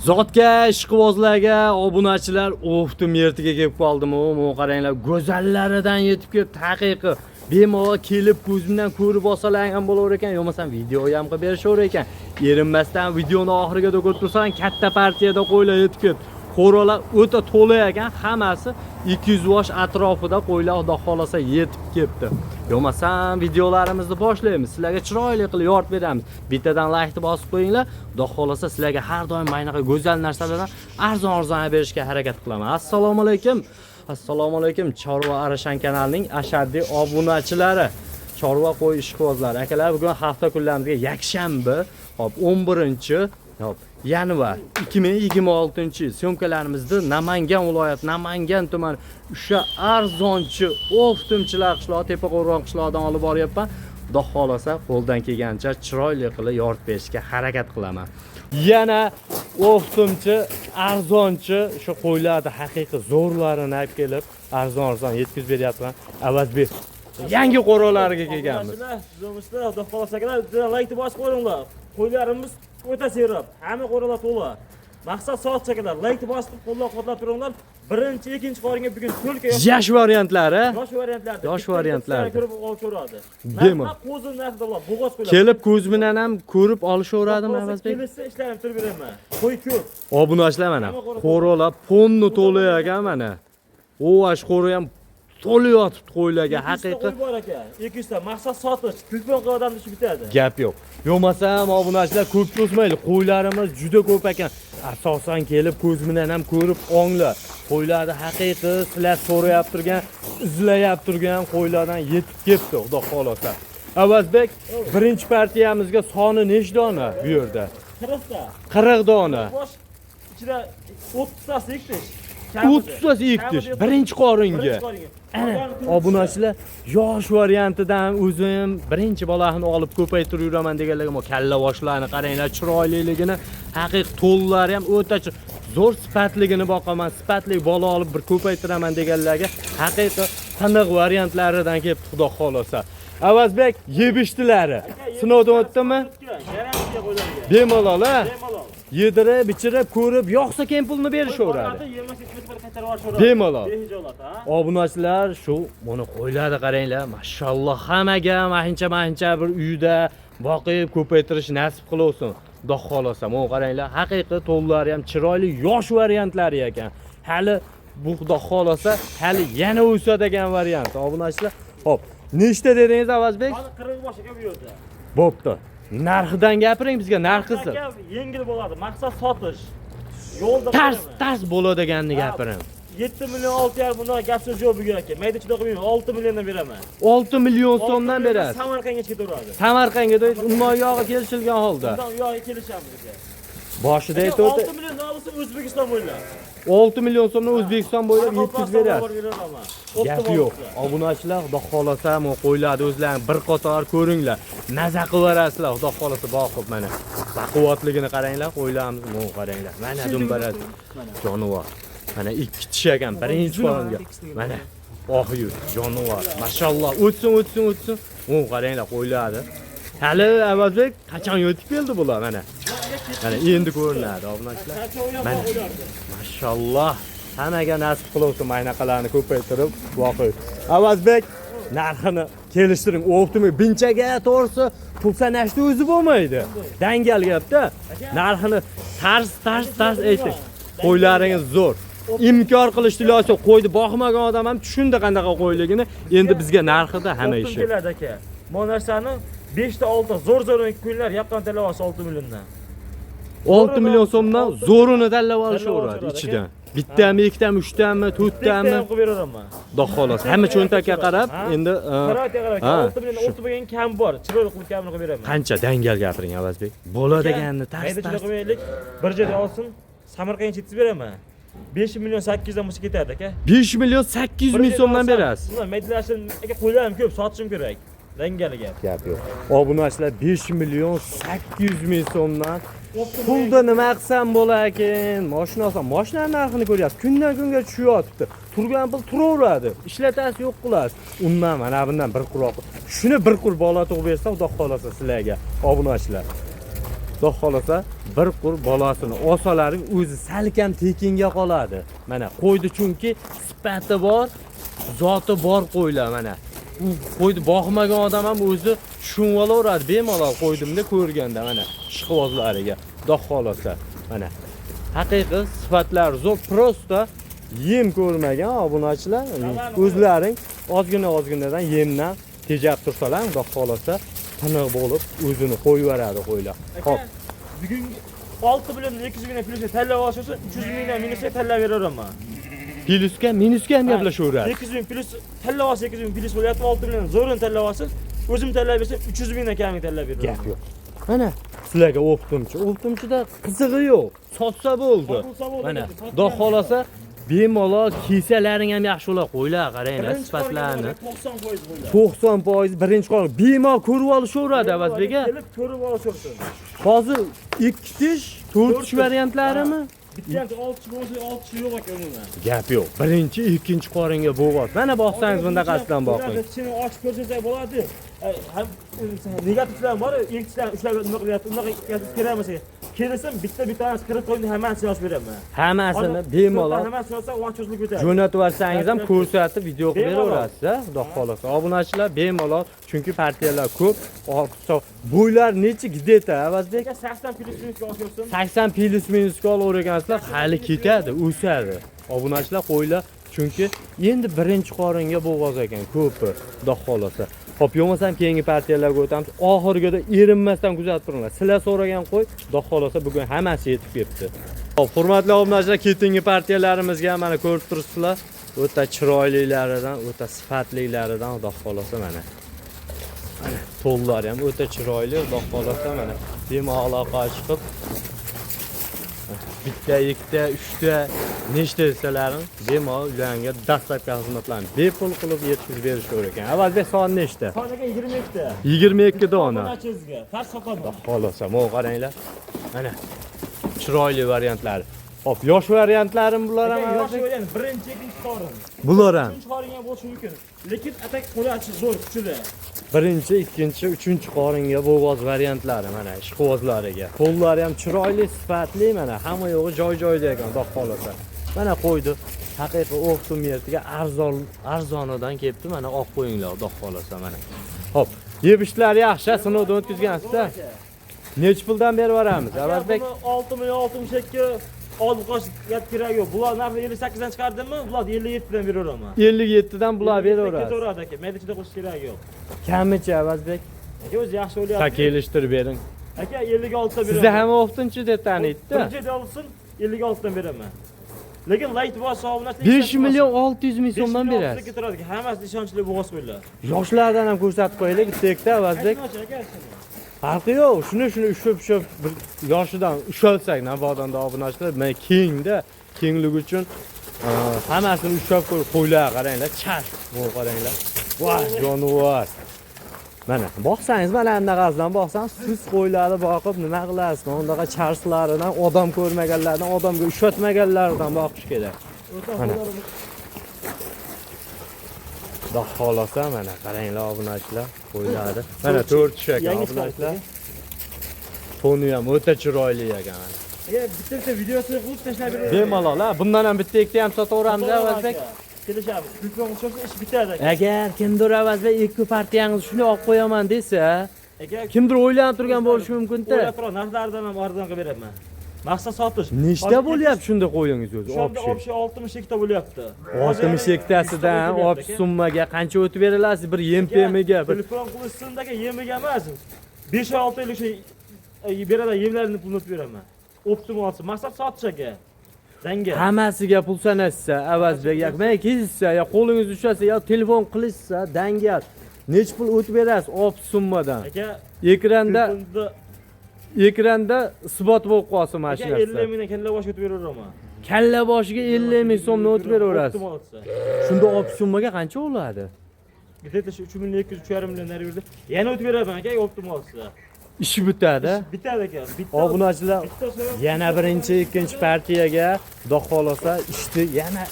Zotga, ishqibozlarga, obunachilar, o'ftim yertiga kelib qoldim. O, qaranglar, go'zallaridan yetib kelib, haqiqiy bemalol kelib ko'zimdan ko'rib olsalar ham bo'lar ekan, yo'masam video ham qilib berishaver ekan. Erinmasdan videoni oxiriga ko'rib tursan, katta partiyada qo'ylar yetib keldi. Qo'rolar o'ta to'la ekan, hammasi 200 yosh atrofida qo'ylar xudo xolasa yetib kelibdi. Yo'masam videolarimizni boshlaymiz. Sizlarga chiroyli qilib yoritib beramiz. Bittadan like bosib qo'yinglar. Xudo xolasa sizlarga har doim maynaqa go'zal narsalardan arzon berishga harakat qilaman. Assalomu alaykum. Assalomu alaykum. Chorva Arashan kanalining ashaddiy obunachilari. Chorva qo'y ishqibozlari. Akalar, bugun hafta kunlarimizga yakshanba, hop 11 yanvar 2026-yil syomkalarimizni Namangan viloyati, Namangan tumani o'sha arzonchi oftimchilar qishlog'i, Tepaqo'rg'on qishlog'idan olib boryapman. Xudo xolasa qo'ldan kelgancha chiroyli qilib yoritib berishga harakat qilaman. Yana oftimchi, arzonchi shu qo'ylarni haqiqiy zo'rlarini olib kelib, arzon yetkazib beryapman. Avazbek yangi qo'roqlarga kelganmiz. Sizlar xudo xolasa like bosib qo'yinglar. Qo'ylarimiz o'ta serob, hamma qo'roqlar to'la. Maqsad soat chakalar, like bosib qo'llab-quvvatlab turinglar. Birinchi, ikkinchi qoringa bugun to'lka yosh variantlari. Yosh variantlar. Ko'rib olishadi. Bemalol. Qo'zim narxida bo'g'oz qo'ylar. Kelib ko'z bilan ham ko'rib olishaveradimi Avazbek? Kelsa ishlarim turib beraman. Qo'y ko'p. Obunachilar mana. Qo'roqlar ponni to'la ekan mana. O'vash qo'ri ham to'la yotibdi qo'ylarga, haqiqiy. Qo'y bor aka. 200 ta maqsad sotish, telefon qilib odamni ishi bitadi. Gap yo'q. Yo'masam obunachilar ko'p cho'zmaydi. Qo'ylarimiz juda ko'p ekan. Asosan kelib ko'z bilan ham ko'rib onglar. Qo'ylarni haqiqiy sizlar so'rayap turgan, izlayap turgan qo'ylardan yetib kelibdi, xudo xolasa. Avazbek, birinchi partiyamizga soni nechta dona bu yerda? 40 ta. 40 dona. Bosh ichida 30 tasi ektish. 30 tasi ektish birinchi qoringa. Ana, obunachilar yosh variantidan o'zim birinchi bolani olib ko'paytirib yuraman deganlarga, kalla boshlarni qaranglar, chiroyliligini, haqiqiy to'llari ham o'ta zo'r sifatligini boqaman, sifatli bola olib bir ko'paytiraman deganlarga, haqiqiy tiniq variantlaridan kelib xudo xolasa. Avazbek, yebishtilari sinovdan o'tdimi? Bemalol, ha? Yedirib, bichirib, ko'rib, yo'qsa keyin pulni berishaveradi. Bemalol. Obunachilar shu buni qo'ylarni qaranglar, mashalloh, hammaga mahincha bir uyda boqib ko'paytirish nasib qilsin. Xudo xolasa, mana qaranglar, haqiqiy to'llari ham chiroyli yosh variantlari ekan. Hali bu xudo xolasa, hali yana o'sadigan variant. Obunachilar, hop, nechta dedingiz Avazbek? 40 bosh aka bu yerda. Bo'pti. Narxidan gapiring bizga, narxisi. Yengil bo'ladi, maqsad sotish. Yo'lda Tars bo'ladiganini gapiring. 7 million 6,5 bundan gap so'z yo'q bugun aka. Mayda chidoq qo'ymayman, 6 milliondan beraman. 6 million so'mdan berasiz. Samarqandga ketaveradi. Samarqandga undan yog'i kelishilgan holda. Undan yog'i kelishamiz aka. Boshida aytdi. 6 million olsa O'zbekiston bo'ylab. 6 million so'mdan O'zbekiston bo'ylab yetkazib berasiz. Gap yo'q. Obunachilar, xudo xolasa, men qo'ylarni o'zlaring bir qator ko'ringlar. Naza qilarasizlar, xudo xolasa boqib mana. Baquvvatligini qaranglar, qo'ylarimiz, men qaranglar. Mana dumbarasi. Jonivor. Mana ikki tish ekan, birinchi qo'limga. Mana oxir jonivor. Mashalloh, o'tsin. Men qaranglar qo'ylarni. Hali Avazbek qachon yetib keldi bular mana. Mana endi ko'rinadi obunachilar. Mana mashalloh, hammaga nasib qilsin maynaqalarni ko'paytirib voqib. Avazbek narxini kelishtiring. O'ptimi? Binchaga to'g'risi pulsan ashta o'zi bo'lmaydi. Dangal gapda. Narxini tars ayting. Qo'ylaringiz zo'r. Imkon qilish iloji qo'ydi boqmagan odam ham tushundi qanaqa qo'yligini. Endi bizga narxida hamma ishi. Keladi aka. Bu narsani 5 ta 6 zo'r kunlar yapdan talab olsa 6 milliondan. 6 million so'mdan zo'rini tanlab olishaveradi ichidan. Bittami, ikkitami, uchtami, to'rttami qilib beraman. Xudo xolasa, hamma cho'ntakka qarab, endi qarab 6 million o'rta bo'lgan kam bor. Chiroyli qilib kamini qilib beraman. Qancha dangal gapiring Avazbek? Bo'ladiganini tars. Qo'yaylik. Bir joyda olsin, Samarqandga yetkazib beraman. 5 million 800 dan bo'lsa ketadi aka. 5 million 800 ming so'mdan berasiz. Buni maydalashim aka qo'ylarim ko'p, sotishim kerak. Dangal gap yo'q. Obunachilar 5 million 800 ming so'mdan pulda nima qilsam bo'larkin? Mashina olsam, mashina narxini ko'ryapsiz. Kundan kunga tushyapti. Turgan pul turaveradi. Ishlatasiz, yo'q qilasiz. Undan mana bundan bir quroq. Shuni bir qur bola tug'ib bersa, xudo xolasa sizlarga obunachilar. Xudo xolasa bir qur bolasini olsalaring o'zi salkam tekinga qoladi. Mana qo'ydi chunki sifati bor, zoti bor qo'ylar mana. U qo'ydi boqmagan odam ham o'zi tushunib olaveradi. Bemalol qo'ydimda ko'rganda mana ishqibozlariga. Xudo xolasa mana haqiqiy sifatlar zo'r, prosta yem ko'rmagan obunachilar. O'zlaring ozgina-ozginadan yemdan tejab tursalar, Xudo xolasa tiniq bo'lib o'zini qo'yib qo'ylar. Xo'p. Bugun 6 million 200 ming plyusga tanlab olsa 300 mingdan minusga tanlab beraman. Minusga ham gaplashaveradi. 200 ming plyus tanlab olsa 200 ming plyus bo'lyapti, 6 million zo'rini tanlab olsa, o'zim tanlab bersam 300 mingdan kamini tanlab beraman. Gap yo'q. Mana sizlarga o'qituvchida qizig'i yo'q. Sotsa bo'ldi. Mana Xudo xolasa bemalol kiysalaring ham yaxshi bo'lar, qo'ylar qaranglar sifatlarni. 90% qo'ylar. 90% birinchi qor bemalol ko'rib olishaveradi Avazbek aka. Kelib ko'rib olishsin. Hozir 2 tish, 4 tish variantlarimi? Bitta 6 bo'lsa 6 tish yo'q ekan umuman. Gap yo'q. Birinchi, ikkinchi qoringa bo'g'ot. Mana boqsangiz bundaqasidan boqing. Seni ochib ko'rsangiz bo'ladi. Ham negativlar bor, ikkitadan ushlab nima qilyapti, unaqa kerakmasa. Kelisam bitta-bittani kirib qo'yib hammasini yozib beraman. Hammasini bemalol hammasini yozsa ochishlik o'tadi. jo'natib olsangiz ham ko'rsatib video qilib beraverasiz, Xudo xolasa. Obunachilar bemalol, chunki partiyalar ko'p. Ortiqcha bo'ylar necha gideta Avazbek? 80 plus minusga oshirsin. 80 plus minusga olavergansizlar, hali ketadi, o'sadi. Obunachilar qo'ylar chunki endi birinchi qoringa bo'g'oz ekan ko'pi, Xudo xolasa. Xo'p, yo'qmasam keyingi partiyalarga o'tamiz. Oxirgida erinmasdan kuzatib turinglar. Sizlar so'ragan qo'y, Xudo xolasa bugun hammasi yetib kelibdi. Xo'p, hurmatli obunachilar, keyingi partiyalarimizga mana ko'rib turibsizlar. O'ta chiroylilaridan, o'ta sifatlilaridan Xudo xolasa mana. Mana to'llari ham o'ta chiroyli, Xudo xolasa mana bemalol chiqib bitta, ikkita, uchta nechta desalaring bemalol ularga dastlabki xizmatlarni bepul qilib yetkazib berishaver ekan. Avvalda son nechta? Soniga 22 ta. 22 dona. Tars soqaman. Xolosa, mo qaranglar. Mana chiroyli variantlar. Hop, yosh variantlarim bular ham. Yosh variant birinchi, ikkinchi qorin. Bular ham. Uchinchi qoringa bo'lishi mumkin. Lekin atak qo'lachi zo'r, kuchli. Birinchi, ikkinchi, uchinchi qoringa bo'g'oz variantlari mana ishqibozlariga. Qo'llari ham chiroyli, sifatli mana, hamma yo'g'i joy-joyida ekan, Xudo xolasa. Mana qo'ydi. Haqiqiy o'qtum yertiga arzonidan kelibdi, mana oq qo'yinglar, Xudo xolasa mana. Hop, yeb-ichlar yaxshi, sinovdan o'tkazgansizlar. Necha puldan berib beramiz, Avazbek? 6 million 62 olib qo'sh gap kerak yo'q. Bular narxi 58 dan chiqardimmi? Bular 57 dan beraveraman. 57 dan bular beraveradi. Ketaveradi aka. Mayda ichida qo'shish kerak yo'q. Kamicha Avazbek? Aka o'zi yaxshi o'ylayapti. Ta kelishtirib bering. Aka 56 dan beraman. Sizda ham o'qtinchi deb taniydi. Birinchi olsin 56 dan beraman. Lekin light bosh hisoblanadi. 5 million 600 ming so'mdan berasiz. Ketiradi. Hammasi ishonchli bo'g'oz qo'ylar. Yoshlardan ham ko'rsatib qo'yaylik, bitta Avazbek. Farqi yo'q, shuni ushab bir yoshidan ushalsak, nabodanda obunachilar, men kenglik uchun hammasini ushab qo'ylar, qaranglar, chash, bu qaranglar. Voy, jonivor. Mana, boqsangiz, mana bunaqasidan boqsangiz, siz qo'ylarni boqib nima qilasiz? Undaqa charslaridan, odam ko'rmaganlardan, odamga ushatmaganlardan boqish kerak. Mana. Xudo xolasa mana qaranglar obunachilar, qo'ylari. Mana 4 kishi ekan obunachilar. Toni ham o'ta chiroyli ekan mana. Bitta videosini qilib tashlab beraman. Bemalol, bundan ham bitta ikkita ham sotaveramiz Avazbek. Kelishamiz. Telefon o'chirsa ish bitadi aka. Agar kimdir Avazbek ikki partiyangizni shunday olib qo'yaman desa, kimdir o'ylanib turgan bo'lishi mumkin-da. O'ylab turib, narxlaridan ham arzon qilib beraman. Maqsad sotish. Nechta bo'lyapti shunda qo'yingiz o'zi? Shunda 62 ta bo'lyapti. 62 tasidan 10 summaga qancha o'tib berasiz? Bir yem-pemiga, bir telefon qilishsindagi yemiga emas. 5-6 oylik shu beradi, yemlarini pulni o'tib beraman. Optimal olsa, maqsad sotish aka. Danga. Hammasiga pul sanashsa, Avazbek aka, men kezsa, yo qo'lingiz ushasa, yo telefon qilishsa, dangar. Nech pul o'tib berasiz 10 summadan? Aka, ekranda isbot bo'lib qolsa mana shu narsa. 50 mingdan kalla boshga o'tib beraveraman. Kalla boshiga 50 ming so'mni o'tib beraverasiz. Optimal olsa. Shunda 10 summaga qancha bo'ladi? Где-то 3 million 200 3,5 million nari berdi. Yana o'tib beraman aka, optimal olsa. Ish bitadi. Bitadi aka. Obunachilar yana birinchi, ikkinchi partiyaga Xudo xolasa ishni yana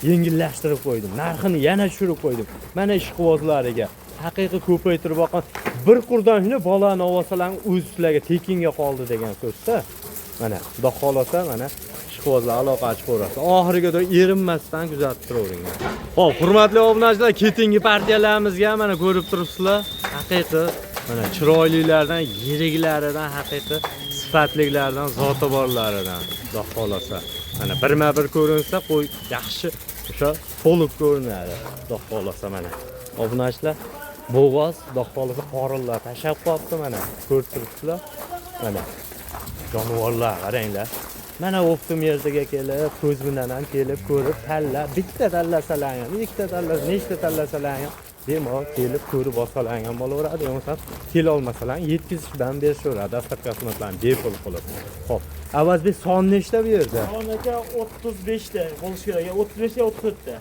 yengillashtirib qo'ydim. Narxini yana tushirib qo'ydim. Mana ishqibozlariga haqiqiy ko'paytirib boqqan bir qurdanishni bolani olsalar o'z sizlarga tekinga qoldi degan so'zda. Mana xudo xolasa mana ishqibozlar aloqachi ko'rasiz. Oxiriga erinmasdan kuzatib turaveringlar. Xo'p, hurmatli obunachilar, ketingi partiyalarimizga mana ko'rib turibsizlar. Haqiqiy mana chiroylilardan, yiriklaridan, haqiqiy sifatlilardan, zoti borlaridan xudo xolasa. Mana birma-bir ko'rinsa, qo'y yaxshi o'sha to'liq ko'rinadi. Xudo xolasa mana. Obunachilar bo'g'oz, xudo xolasa qorinlar tashab qolibdi mana. Ko'rib turibsizlar. Mana jonivorlar qaranglar. Mana o'qtim yerga kelib, ko'z bilan ham kelib ko'rib, tanlab, bitta tanlasalar ham, ikkita tanlasalar, nechta tanlasalar ham bemalol kelib ko'rib olsalar ham bo'laveradi. Yo'qsa kela olmasalar yetkazishdan berishaveradi. Dastlabki xizmatlarni bepul qilib. Xo'p, Avazbek son nechta bu yerda? Son aka 35 ta bo'lish kerak. 35 ta 34 ta.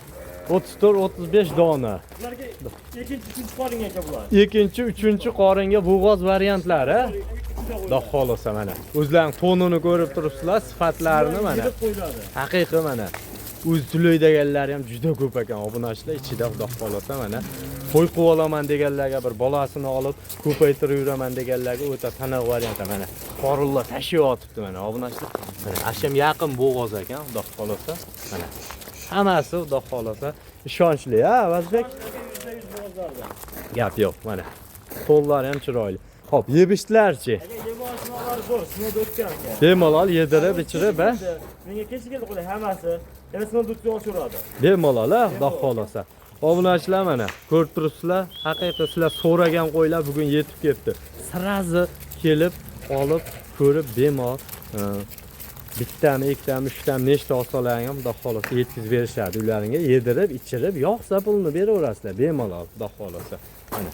34-35 dona. Ularga ikkinchi, uchinchi qoring aka bular. Ikkinchi, uchinchi qoringa bo'g'oz variantlari. Xudo xolasa mana. O'zlarining tonini ko'rib turibsizlar, sifatlarini mana. Haqiqiy mana. O'z tulaydiganlari ham juda ko'p ekan obunachilar ichida. Xudo xolasa mana. Qo'y qilib olaman deganlarga, bir bolasini olib ko'paytirib yuraman deganlarga o'ta taniq variant mana. Qorinlar tashiyotibdi mana obunachilar. Mana asham yaqin bo'g'oz ekan, xudo xolasa. Mana. Hammasi xudo xolasa ishonchli, ha, Avazbek? Gap yo'q, mana. Qo'llari ham chiroyli. Xo'p, yebishdilarchi? Yemoqchilar zo'r, sinovda o'tgan aka. Bemalol yedirib, ichirib, ha? Menga kechga keldi qo'ydi hammasi. Yana sinovda o'tkazib olishadi. Bemalol, ha, xudo xolasa. Obunachilar mana, ko'rib turibsizlar, haqiqatda sizlar so'ragan qo'ylar bugun yetib ketdi. Sirazi kelib, olib, ko'rib bemalol bittami, ikkitami, uchtami, nechta olsalar ham xudo xolasa yetkazib berishadi. Ularga yedirib, ichirib, yoqsa pulni beraverasizlar bemalol, xudo xolasa. Mana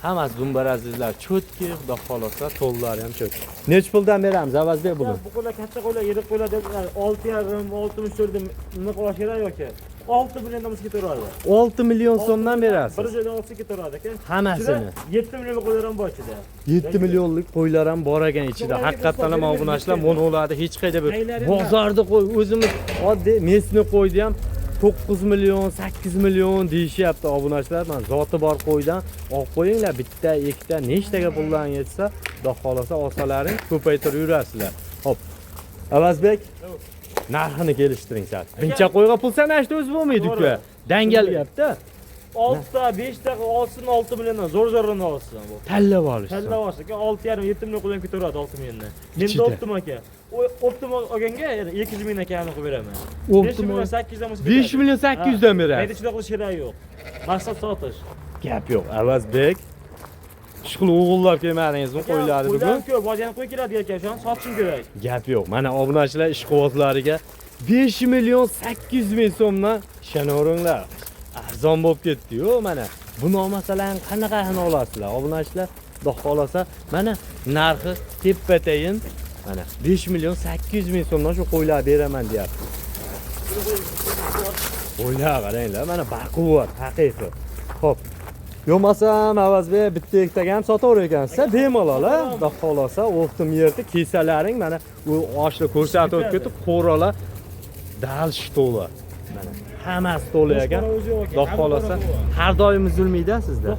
hammasi dumbarazizlar cho'tki, xudo xolasa, to'llari ham cho'tki. Nech puldan beramiz Avazbek bugun? Bu qo'ylar katta qo'ylar, yirik qo'ylar deb 6,5, 64 nima qilish kerak yoki 6 milliondan o'sib ketaveradi. 6 million so'mdan berasiz. Bir joydan olsa ketaveradi aka. Hammasini. 7 millionlik qo'ylar ham bor ichida. 7 millionlik qo'ylar ham bor ekan ichida. Haqiqatan ham obunachilar monolarda hech qayda bir bozorda qo'y o'zimiz oddiy mesni qo'ydi ham 9 million, 8 million deyishyapti obunachilar. Men zoti bor qo'ydan olib qo'yinglar, bitta, ikkita, nechtaga pullarni yetsa, xudo xolasa olsalaring ko'paytirib yurasizlar. Hop. Avazbek, narxini kelishtiring sal. Buncha qo'yga pul sanashni o'zi bo'lmaydi-ku. Dangal gapda. 6 ta, 5 ta olsin 6 milliondan zo'r-zo'rini olsin bu. Tallab olish. Tallab olsa, 6,5 7 million qo'yib ketaveradi 6 milliondan. Menda optim aka. Optim olganga 200 ming akani qilib beraman. 5 million 800 dan 5 million 800 dan berasiz. Mayda shunday qilish kerak yo'q. Maqsad sotish. Gap yo'q. Avazbek. Ishqil o'g'illar kelmadingizmi qo'ylarni bugun? Qo'ylar ko'p, hozir qo'y keladi ekan, shuni sotishim kerak. Gap yo'q. Mana obunachilar ishqibozlariga 5 million 800 ming so'mdan ishonaveringlar. Arzon bo'lib ketdi-yu, mana. Buni olmasalar qanaqasini olasizlar? Obunachilar, xudo xolasa, mana narxi teppa-tayin mana 5 million 800 ming so'mdan shu qo'ylar beraman deyapti. Qo'ylar qaranglar, mana baquvvat, haqiqiy. Xo'p. Yo'masam Avazbek bitta ikkitaga ham sotaverar ekansiz, bemalol, ha? Xudo xolasa, o'qtim yerda kesalaring mana u oshni ko'rsatib o'tib ketib, qo'ralar dal shto'la. Mana hammasi to'la ekan. Xudo xolasa, har doim uzilmaydi sizda.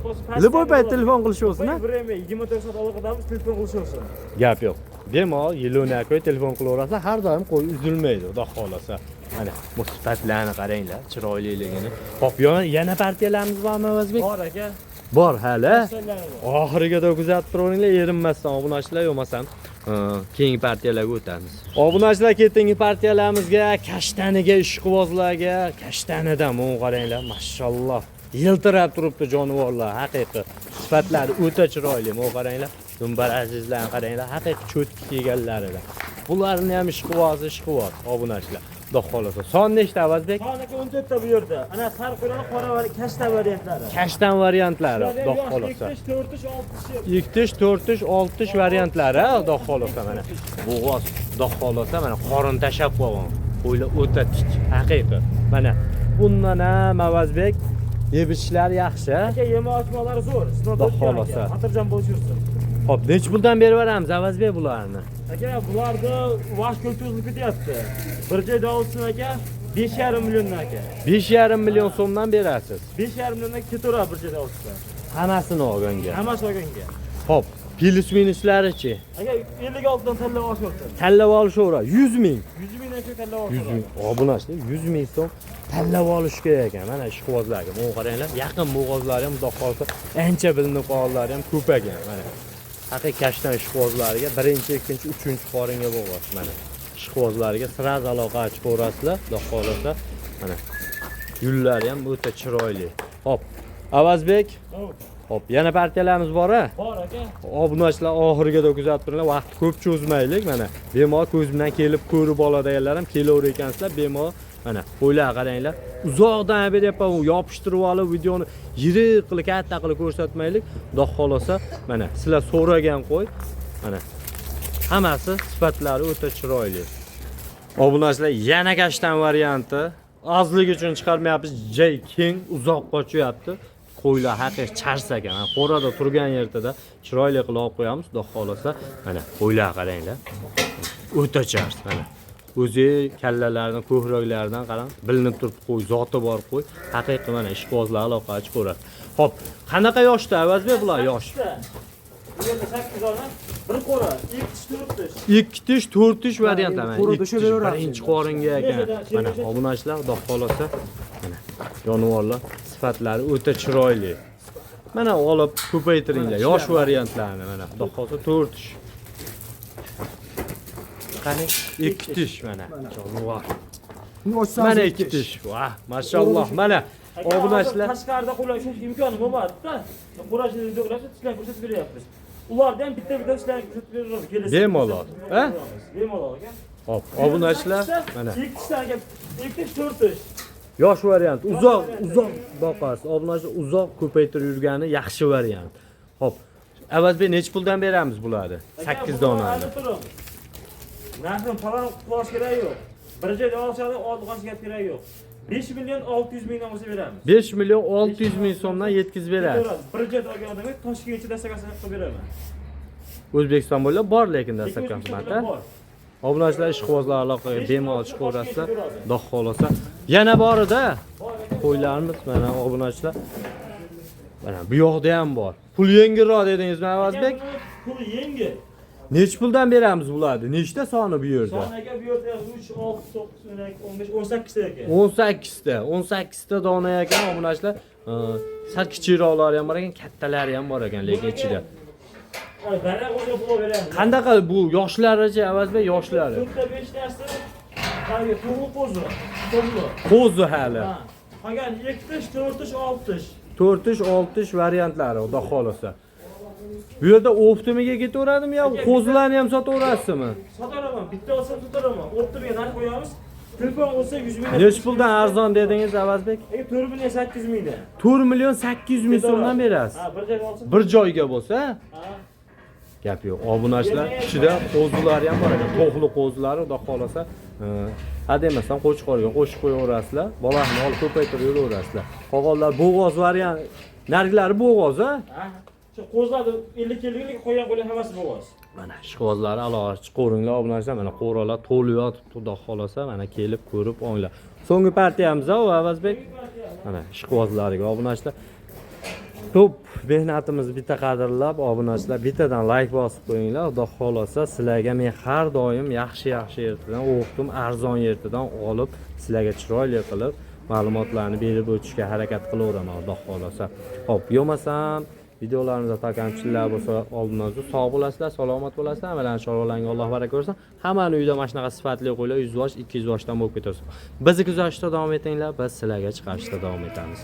Liboy payt telefon qilishaversin, ha? 24 soat aloqadamiz, telefon qilishaversin. Gap yo'q. Bemalol yilona qo'y telefon qilaverasizlar, har doim qo'y uzilmaydi, xudo xolasa. Mana bu sifatlarni qaranglar, chiroyliligini. Xo'p, yana partiyalarimiz bormi Avazbek? Bor aka. Bor hali. Oxiriga kuzatib turinglar, erinmasdan obunachilar yo'masam, keyingi partiyalarga o'tamiz. Obunachilar ketingi partiyalarimizga, kashtaniga, ishqibozlarga, kashtanidan mo'ng qaranglar, mashalloh. Yiltirab turibdi jonivorlar, haqiqiy. Sifatlari o'ta chiroyli, mo'ng qaranglar. Dumbar azizlarni qaranglar, haqiqiy cho'tki kelganlaridan. Bularni ham ishqiboz, obunachilar. Xudo xolasa. Son nechta Avazbek? Son aka 14 ta bu yerda. Ana har qo'ylar qora va kashtan variantlari. Kashtan variantlari, xudo xolasa. 2 4 6 variantlari, xudo xolasa mana. Bo'g'oz, xudo xolasa mana qorin tashab qo'ygan. Qo'ylar o'ta tik, haqiqiy. Mana bundan ham Avazbek yebishlar yaxshi. Aka yemoqchilari zo'r. Xudo xolasa. Xotirjam bo'lishsin. Xo'p, nech puldan berib beramiz Avazbek bularni? Aka, bularni vaqt ko'chirib ketyapti. Bir joyda olsin aka, 5,5 milliondan aka. 5,5 million so'mdan berasiz. 5,5 milliondan ketaveradi bir joyda olsa. Hammasini olganga. Hammasi olganga. Xo'p, plyus minuslarichi? Agar 56 dan tanlab olsa olsa. Tanlab olishaveradi. 100 ming. 100 mingdan ko'p tanlab olsa. 100 ming. Obunachlar 100 ming so'm tanlab olish kerak ekan. Mana ishqibozlarga. Mana qaranglar, yaqin bo'g'ozlari ham xudo qolsa ancha bilinib qolganlari ham ko'p ekan. Mana haqiqiy kashtan ishqibozlariga birinchi, ikkinchi, uchinchi qoringa bo'g'oz. Mana ishqibozlarga sraz aloqa chiqaverasizlar, xudo qolsa. Mana yullari ham o'ta chiroyli. Xo'p, Avazbek. Xo'p, yana partiyalarimiz bor-a? Bor aka. Obunachilar oxirigacha kuzatib turinglar. Vaqt ko'p cho'zmaylik. Mana bemalol ko'z bilan kelib ko'rib oladiganlar ham kelaver ekansizlar. Bemalol mana qo'ylar qaranglar. Uzoqdan beryapman, yopishtirib olib videoni yirik qilib, katta qilib ko'rsatmaylik. Xudo xolasa, mana sizlar so'ragan qo'y. Mana hammasi sifatlari o'ta chiroyli. Obunachilar yana kashtan varianti. Ozlik uchun chiqarmayapmiz. Jay keng uzoq qochyapti. Qo'ylar haqiqiy chars ekan. Qo'rada turgan yerda chiroyli qilib olib qo'yamiz. Xudo xolasa, mana qo'ylar qaranglar. O'ta chars mana. O'zi kallalaridan, ko'hraklaridan qarang, bilinib turibdi qo'y, zoti bor qo'y. Haqiqiy mana ishqibozlar aloqa chiqaradi. Xo'p, qanaqa yoshda Avazbek bular yosh? Bu yerda 8 ona, bir qo'ra, 2 tish, 4 tish. 2 tish, 4 tish variantlar mana. Qo'ra dusha beraveramiz. Birinchi qoringa ekan. Mana obunachilar, xudo xolasa, mana jonivorlar sifatlari o'ta chiroyli. Mana olib ko'paytiringlar yosh variantlarni mana. Xudo xolasa 4 tish. Qani 2 tish mana jonivor. Mana 2 tish. Vah, mashalloh. Mana obunachilar tashqarida qo'llash imkoni bo'lmadi-da. Qo'rashni do'qlashni tishlar ko'rsatib beryapmiz. Ularda ham bitta tishlar ko'rsatib beramiz. Kelasi. bemalol, ha? Bemalol aka. Hop, obunachilar mana 2 tishlarga 2 tish, 4 tish. yosh variant, uzoq boqasiz. Obunachilar uzoq ko'paytirib yurgani yaxshi variant. Hop, Avazbek necha puldan beramiz bularni? 8 donani. Narxni falon qilish kerak yo'q. Bir joyda olishadi, olib gap kerak yo'q. 5 million 600 mingdan bo'lsa beramiz. 5 million 600 ming so'mdan yetkazib berasiz. Bir joyda olgan odamga Toshkentga dastakasini qilib beraman. O'zbekiston bo'ylab bor lekin dastlabki xizmatda. Obunachilar ishqibozlar aloqaga bemalol chiqaverasizlar. Xudo xolasa. Yana bor-da. Qo'ylarimiz mana obunachilar. Mana bu yoqda ham bor. Pul yengilroq dedingizmi Avazbek? Pul yengil. Nech puldan beramiz bularni? Nechta soni bu yerda? Son aka bu yerda 3, 6, 9, 15, 18 ta ekan. 18 ta. 18 ta dona ekan obunachilar. Sal kichikroqlari ham bor ekan, kattalari ham bor ekan lekin ichida. Barak o'zga pul beramiz. Qandaqa bu yoshlaricha Avazbek yoshlari? 4 ta 5 tasi qanday to'g'ri qo'zi. To'g'ri. Qo'zi hali. Qolgan 2 tish, 4 tish, 6 tish. 4 tish, 6 tish variantlari, xudo xolasa. Bu yerda optimiga ketaveradimi yo qo'zilarni ham sotaverasizmi? Sotaraman, bitta olsam sotaraman. Optimiga narx qo'yamiz. Telefon olsa 100 ming. Nech puldan arzon dedingiz Avazbek? 4 million 800 mingdan. 4 million 800 ming so'mdan berasiz. Ha, bir joyga olsa. Bir joyga bo'lsa, Ha. gap yo'q. Obunachilar ichida qo'zilari ham bor ekan. To'qli qo'zilari, xudo xolasa, ha demasam qo'chqorga qo'shib qo'yaverasizlar. Bolasini olib ko'paytirib yuraverasizlar. Qolganlar bo'g'oz variant. Nargilari bo'g'oz, ha? Ha. Shu qo'zlarni 50 kellik qo'ygan hammasi bo'g'oz. Mana ishqibozlari alohida chiqaveringlar obunachilar. Mana qo'ralar to'lib yotibdi, xudo xolasa, mana kelib ko'rib olinglar. So'nggi partiyamiz o Avazbek. Mana ishqibozlariga obunachilar. Ko'p mehnatimiz bitta qadrlab, obunachilar bittadan like bosib qo'yinglar. Xudo xolasa sizlarga men har doim yaxshi yerdan o'qdim, arzon yerdan olib, sizlarga chiroyli qilib ma'lumotlarni berib o'tishga harakat qilaveraman, xudo xolasa. Xo'p, yo'masam videolarimizda takamchilar bo'lsa oldindan sog' bo'lasizlar, salomat bo'lasizlar, amalan chorvalarga Alloh baraka bersin. Hammani uyda mana shunaqa sifatli qo'ylar 100 yosh, 200 yoshdan bo'lib ketaversin. Bizni kuzatishda davom etinglar, biz sizlarga chiqarishda davom etamiz.